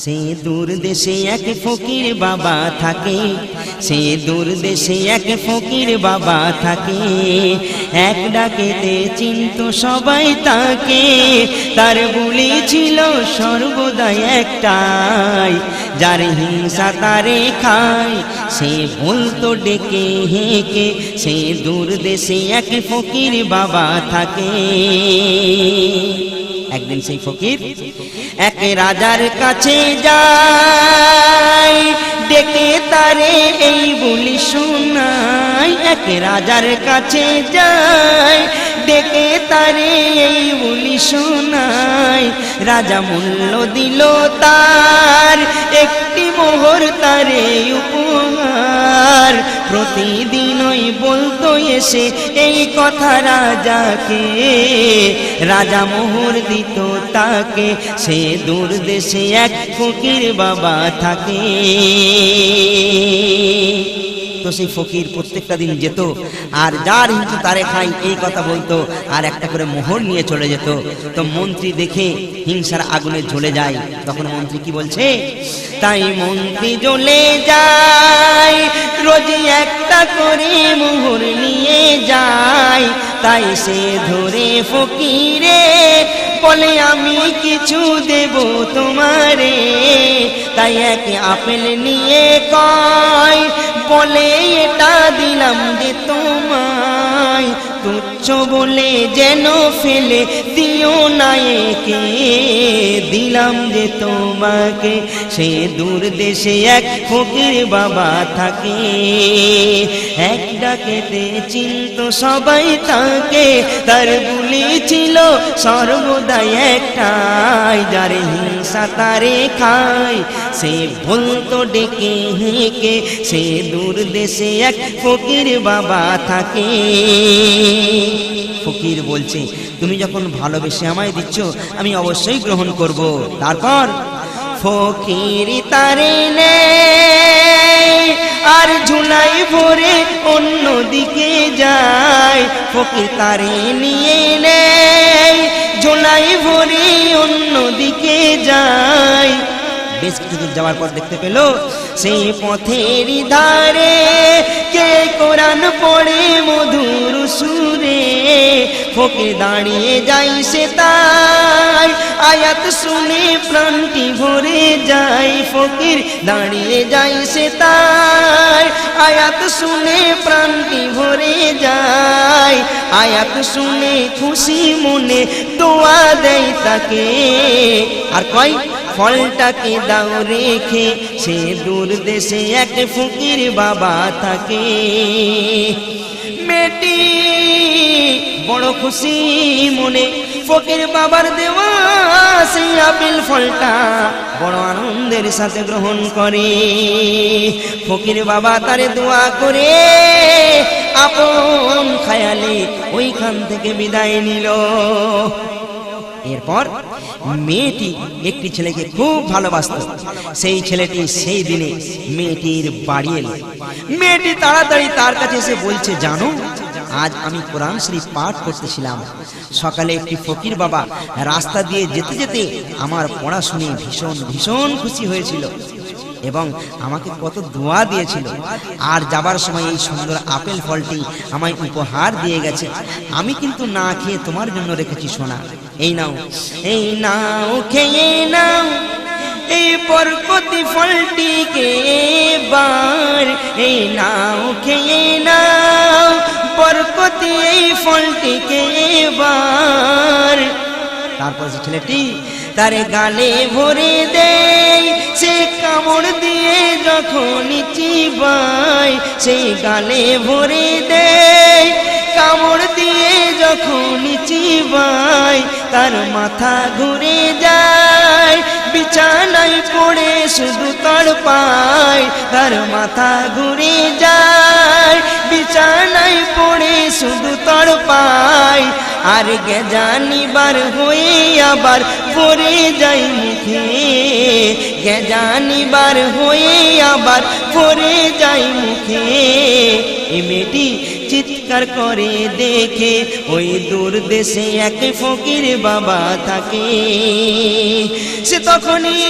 সে দূর দেশে এক ফকির বাবা থাকে, সে দূর দেশে এক ফকির বাবা থাকে। এক ডাকেতে চিনত সবাই তাকে, তার বুলি ছিল সর্বদাই একটাই, যার হিংসা তারে খায় সে বলতো ডেকে হেঁকে। সে দূর দেশে এক ফকির বাবা থাকে। একদিন সেই ফকির এক রাজার কাছে যায়, ডেকে তারে এই বলি শোনায়। এক রাজার কাছে যায়, ডেকে তারে এই বলি শোনায়। রাজা মূল্য দিল তার একটি মোহর তারে উপহার। প্রতিদিনই বলতো এসে এই কথা রাজাকে, রাজা মোহর দিত তাকে। সে দূর দেশে এক ফকির বাবা থাকে। তো সেই ফকির প্রত্যেকটা দিন যেত, আর যার হিংসা তারে খাই এই কথা বলতো, আর একটা করে মোহর নিয়ে চলে যেত। তো মন্ত্রী দেখে হিংসার আগুনে জ্বলে যায়। তখন মন্ত্রী কি বলছে, তাই মন্ত্রী জ্বলে যায়, রোজই একটা করে মোহর নিয়ে যায়। তাই সে ধরে ফকিরে বলে আমি কিছু দেব তোমারে। তাই এক আপেল নিয়ে কয়, বলে এটা দিলাম যে তোমায়। তুচ্ছ বলে যেন ফেলে দিও না একে, দিলাম যে তোমাকে। সে দূর দেশে এক ফকির বাবা থাকে, এক ডাকেতে চিনত সবাই তাকে। তার বুলি ছিল সর্বদাই একটাই, যার হিংসা তারে খায় সে বলতো ডেকে হেঁকে। সে দূর দেশে এক ফকির বাবা থাকে। ফকির বলছে, তুমি যখন ভালোবেসে আমায় দিচ্ছ আমি অবশ্যই গ্রহণ করব। তারপর ফকির তারে নেয় আর ঝুলাই ভরে অন্য দিকে যায়। ফকির তারে নিয়ে নেয়, ঝুলাই ভরে অন্য দিকে যায়। বেশ কিছুদূর যাওয়ার পর দেখতে পেল সেই পথের ধারে কে কোরআন পড়ে মধুর সুরে। ফকির দাঁড়িয়ে যাই সে তাই, আয়াত শুনে প্রাণটি ভরে যায়। ফকির দাঁড়িয়ে যাই সে তাই, আয়াত শুনে প্রাণটি ভরে যায়। আয়াত শুনে খুশি মনে দোয়া দেয় তাকে, আর কয় ফলটাকে দাও রেখে। সে দূর দেশে এক ফকির বাবা থাকে। মেয়েটি বড় খুশি মনে ফকির বাবার দেওয়া সেই আপেল ফলটা বড় আনন্দের সাথে গ্রহণ করে। ফকির বাবা তারে দোয়া করে আপন খায়ালে ওইখান থেকে বিদায় নিল। এরপর মেয়েটি একটি ছেলেকে খুব ভালোবাসত। সেই ছেলেটি সেই দিনে মেয়েটির বাড়ি এলো। মেয়েটি তাড়াতাড়ি তার কাছে এসে বলছে, জানো আজ আমি কোরআন শরীফ পাঠ করতেছিলাম, সকালে একটি ফকির বাবা রাস্তা দিয়ে যেতে যেতে আমার পড়া শুনে ভীষণ ভীষণ খুশি হয়েছিল এবং আমাকে কত দোয়া দিয়েছিল। আর যাবার সময় এই সুন্দর আপেল ফলটি আমায় উপহার দিয়ে গেছে। আমি কিন্তু না খেয়ে তোমার জন্য রেখেছি সোনা। এই নাও, এই নাও, খেয়ে নাও এই বরকতি ফলটিকে এবার। এই নাও, খেয়ে নাও বরকতি এই ফলটিকে এবার। তারপর সে ছেলেটি তারে গালে ভরে দেয়। সে কামড় দিয়ে যখন চিবায়, সেই গালে ভরে দেয়। কামড় দিয়ে যখন চিবায় তার মাথা ঘুরে যায়। বিছানায় পড়ে শুধু তড়পায়, তার মাথা ঘুরে যায়। বিছানায় পড়ে শুধু তড়পায়, আর গেজানিবার হয়ে আবার পড়ে যায় মুখে। গেজানিবার হয়ে আবার পড়ে যায় মুখে। এই মেয়েটি চিৎকার করে দেখে ওই দূর দেশে এক ফকির বাবা থাকে। সে তখনই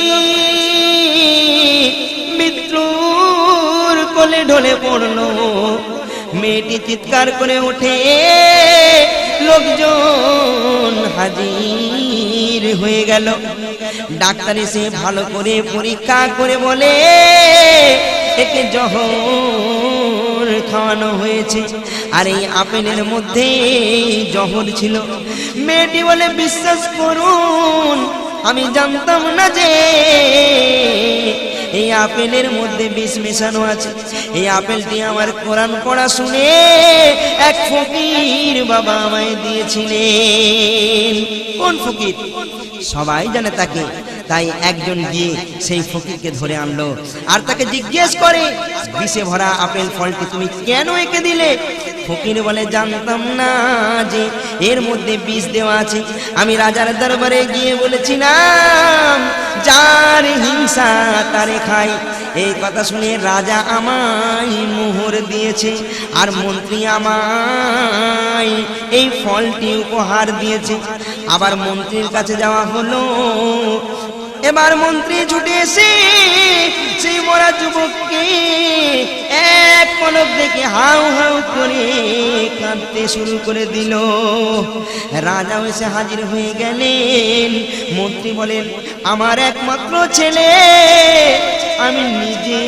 মৃত্যুর কোলে ঢলে পড়লো। মেয়েটি চিৎকার করে ওঠে, লোকজন হাজির হয়ে গেল। ডাক্তার এসে ভালো করে পরীক্ষা করে বলে একে জহর খাওয়ানো হয়েছে, আর এই আপেলের মধ্যে জহর ছিল। মেয়েটি বলে বিশ্বাস করুন, আমি জানতাম না যে এই আপেলের মধ্যে বিষ মেশানো আছে। এই আপেলটি আমার কোরআন পড়া শুনে এক ফকির বাবা আমায় দিয়েছিলেন। কোন ফকির? সবাই জানে তাকে। তাই একজন গিয়ে সেই ফকিরকে ধরে আনলো আর তাকে জিজ্ঞেস করে, বিষে ভরা আপেল ফলটি তুমি কেন একে দিলে? ফকির বলে, জানতাম না যে এর মধ্যে বিষ দেওয়া আছে। আমি রাজার দরবারে গিয়ে বলেছিলাম, যার হিংসা তারে খাই। এই কথা শুনে রাজা আমায় মোহর দিয়েছে, আর মন্ত্রী আমায় এই ফলটি উপহার দিয়েছে। আবার মন্ত্রীর কাছে যাওয়া হলো। এবার মন্ত্রী ছুটে এসে সেই মরা যুবককে এক পলক দেখে হাউ হাউ করে কাঁদতে শুরু করে দিল। রাজা এসে হাজির হয়ে গেলেন। মন্ত্রী বলেন, আমার একমাত্র ছেলে, আমি নিজে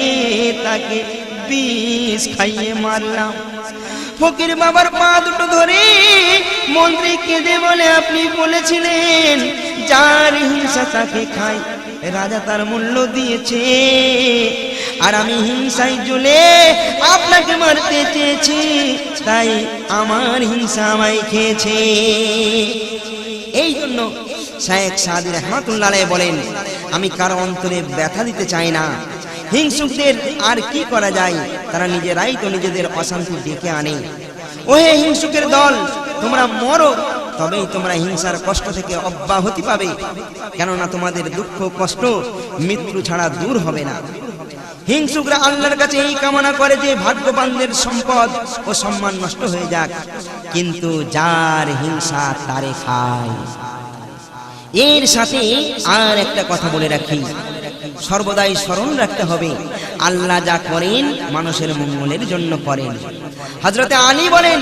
তাকে বিষ খাইয়ে মারলাম। ফকির বাবার পা দুটো ধরে মন্ত্রী কেঁদে বলে, আপনি বলেছিলেন যার হিংসা তাকে খায়। রাজা তার মূল্য দিয়েছে, আর আমি হিংসায় জ্বলে আপনাকে মারতে চেয়েছি, তাই আমার হিংসা আমায় খেয়েছে। এই জন্য শায়েখ সাদি রাহমাতুল্লাহ আলাইহি বলেন, আমি কারো অন্তরে ব্যথা দিতে চাই না। হিংসুকদের আর কি করা যায়? তারা নিজেরাই তো নিজেদের অশান্তি ডেকে আনে। ওহে হিংসুকের দল, তোমরা মরো, তবেই তোমরা হিংসার কষ্ট থেকে অব্যাহতি পাবে। কেননা তোমাদের দুঃখ কষ্ট মৃত্যু ছাড়া দূর হবে না। হিংসুকরা আল্লাহর কাছে এই কামনা করে যে ভাগ্যবানদের সম্পদ ও সম্মান নষ্ট হয়ে যাক, কিন্তু যার হিংসা তারে খায়। এর সাথে আর একটা কথা বলে রাখি, সর্বদাই স্মরণ রাখতে হবে, আল্লাহ যা করেন মানুষের মঙ্গলের জন্য করেন। হযরতে আলী বলেন,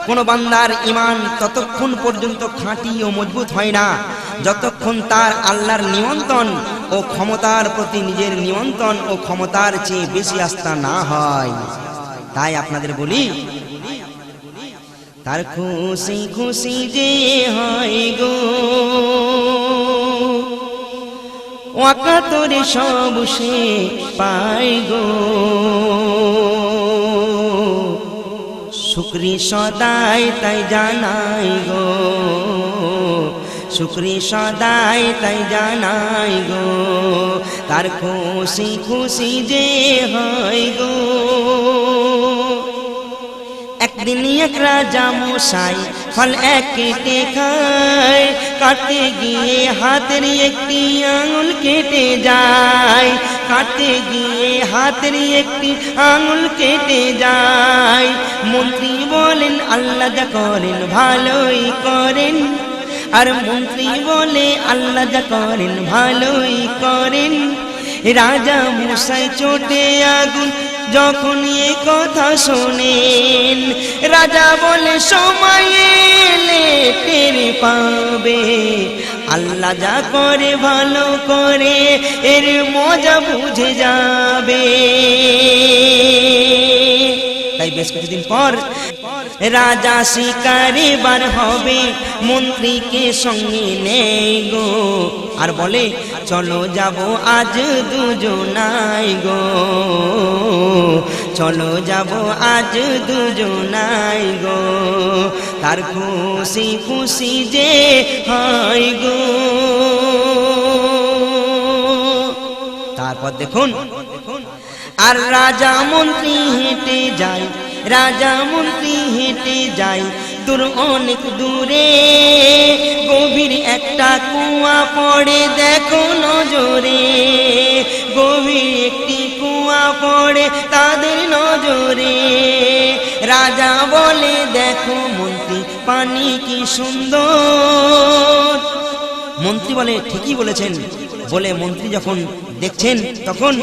কোন বান্দার ঈমান ততক্ষণ পর্যন্ত খাঁটি ও মজবুত হয় না যতক্ষণ তার আল্লাহর নিয়ন্ত্রণ ও ক্ষমতার প্রতি নিজের নিয়ন্ত্রণ ও ক্ষমতার চেয়ে বেশি আস্থা না হয়। তাই আপনাদের বলি, তার খুশি খুশি যে হয় গো, ওয়াকাতরে সব সে পাই গো। শুকরি সদাই তাই জানাই গো, শুকরি সদাই তাই জানাই গো, তার খুশি খুশি যে হয় গো। একদিন এক রাজা মশাই ফল এক কেটে খায়, কাটতে গিয়ে হাতের একটি আঙুল কেটে যায়, কাটতে গিয়ে হাতের একটি আঙুল কেটে যায়। মন্ত্রী বলেন, আল্লাহ যা করেন ভালোই করেন। আর মন্ত্রী বলে, আল্লাহ যা করেন ভালোই করেন। রাজা মশাই চোটে আগুন যখন এ কথা শোনেন, রাজা বলে, সময় এলে টের পাবে, আল্লাহ যা করে ভালো করে, এর মজা বুঝে যাবে। তাই বেশ কিছুদিন পর রাজা শিকারে বার হবে, মন্ত্রীকে সঙ্গে নেই গো, আর বলে, চলো যাব আজ দুজনাই গো, চলো যাব আজ দুজনাই গো, তার খুশি খুশি যে হয় গো। তারপর দেখুন, আর রাজা মন্ত্রী হেঁটে যায়, রাজা মন্ত্রী হেঁটে যায়, দূর অনেক দূরে গভীর একটা কুয়া পড়ে দেখো নজরে, গভীর একটি কুয়া পড়ে তাদের নজরে। পানি কি সুন্দর। মন্ত্রী বলে ঠিকই বলেছেন। বলে মন্ত্রী যখন দেখছেন তখন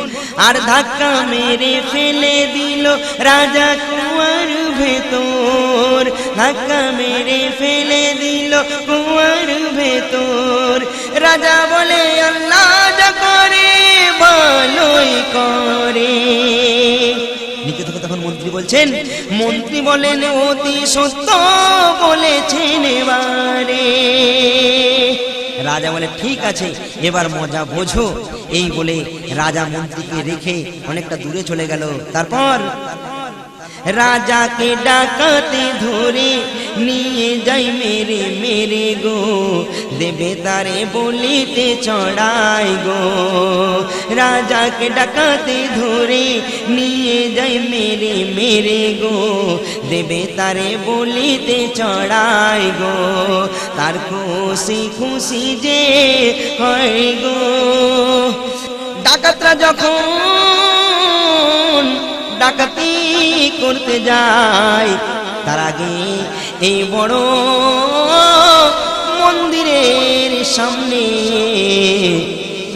আর ধাক্কা মেরে ফেলে দিল রাজা কুয়ার ভেতর, ধাক্কা মেরে ফেলে দিল কুয়ার ভেতর। রাজা বলে আল্লাহ যা করে ভালোই করে। নিচে থেকে তখন মন্ত্রী বলছেন, মন্ত্রী বলেন অতি সত্য বলেছেন এবারে। রাজা বলে ঠিক আছে, এবার মজা বোঝো। এই বলে রাজা মন্ত্রীকে রেখে অনেকটা দূরে চলে গেল। তারপর রাজাকে ডাকাতে ধরে নিয়ে যাই মেরে মেরে গো, দেবে তারে বলিতে চড়াই গো। রাজাকে ডাকাতে ধরে নিয়ে যাই মেরে মেরে গো, দেবে তারে বলিতে চড়াই গো। তার খুশি খুশি যে হয় গো। ডাকাতরা যখন ডাকাতি করতে যায়, তার আগে এই বড় মন্দিরের সামনে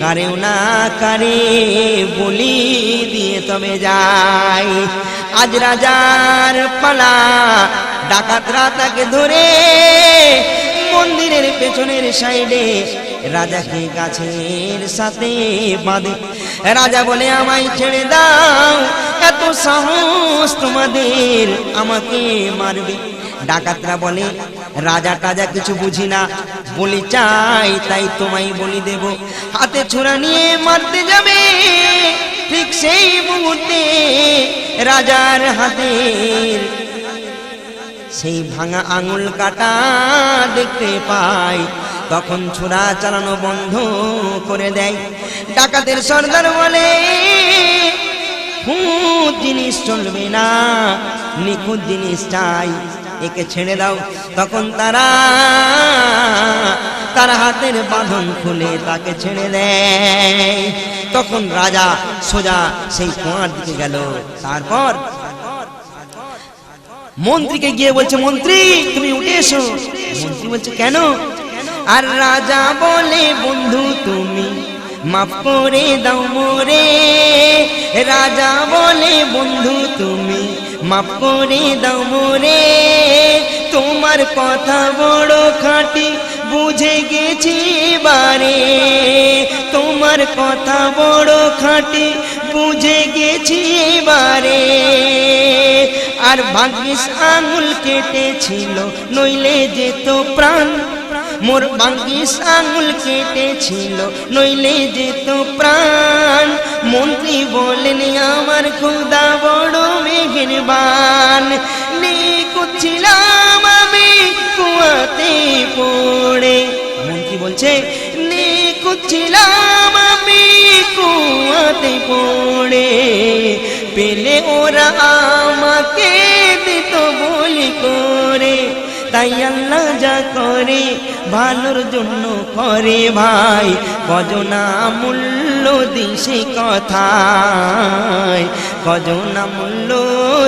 কারেও না কারে বলি দিয়ে তবে যায়। আজ রাজার পালা, ডাকাতরা তাকে ধরে মন্দিরের পেছনের সাইডে রাজাকে গাছের সাথে বাঁধে। রাজা বলে আমায় ছেড়ে দাও, এত সাহস তোমাদের আমাকে মারবে। ডাকাতরা বলে রাজা টাজা কিছু বুঝি না, বলি চাই তাই তোমায় বলি দেব। হাতে ছোরা নিয়ে মারতে যাবে, ঠিক সেই মুহূর্তে রাজার হাতের সেই ভাঙা আঙুল কাটা দেখতে পাই। তখন ছোরা চালানো বন্ধ করে দেয়। ডাকাতের সর্দার বলে খুঁত জিনিস চলবে না, নিখুঁত জিনিস চাই, একে ছেড়ে দাও। তখন তার হাতের বাঁধন খুলে তাকে ছেড়ে দেয়। তখন রাজা সোজা সেই কুয়ার দিকে গেল। তারপর মন্ত্রীকে গিয়ে বলছে, মন্ত্রী তুমি উঠে এসো। মন্ত্রী বলছে কেন? আর রাজা বলে বন্ধু তুমি মাফ করে দাও মোরে। রাজা বলে বন্ধু তুমি মাফ করে দাও মোরে। তোমার কথা বড় খাঁটি বুঝে গেছি বারে, তোমার কথা বড় খাঁটি বুঝে গেছি বারে। আর ভাগ্যিস আঙুল কেটেছিল নইলে যেত প্রাণ, মোর ভাগ্যিস আঙুল কেটেছিল নইলে যেত প্রাণ। মন্ত্রী বলেন আমার খোদা বড় মেহেরবান, নিখুঁত ছিলাম আমি কুয়াতে পড়ে। মন্ত্রী বলছে নিখুঁত ছিলাম আমি কুয়াতে পড়ে, পেলে ওরা আমাকে দিত বলি করে। তাই আল্লাহ যা করে ভালোর জন্য করে ভাই, কজনা মূল্য দিছে কথায়, কজনা মূল্য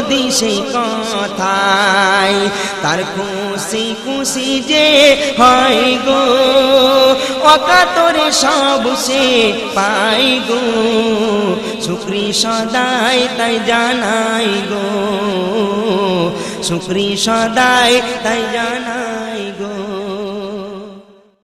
দিছে কথায়। তার খুশি খুশি যে হয় গো, অকাতরে সব সে পাই গো। শুকরি সদাই তাই জানাই গো, শুকরি সদাই তাই জানাই।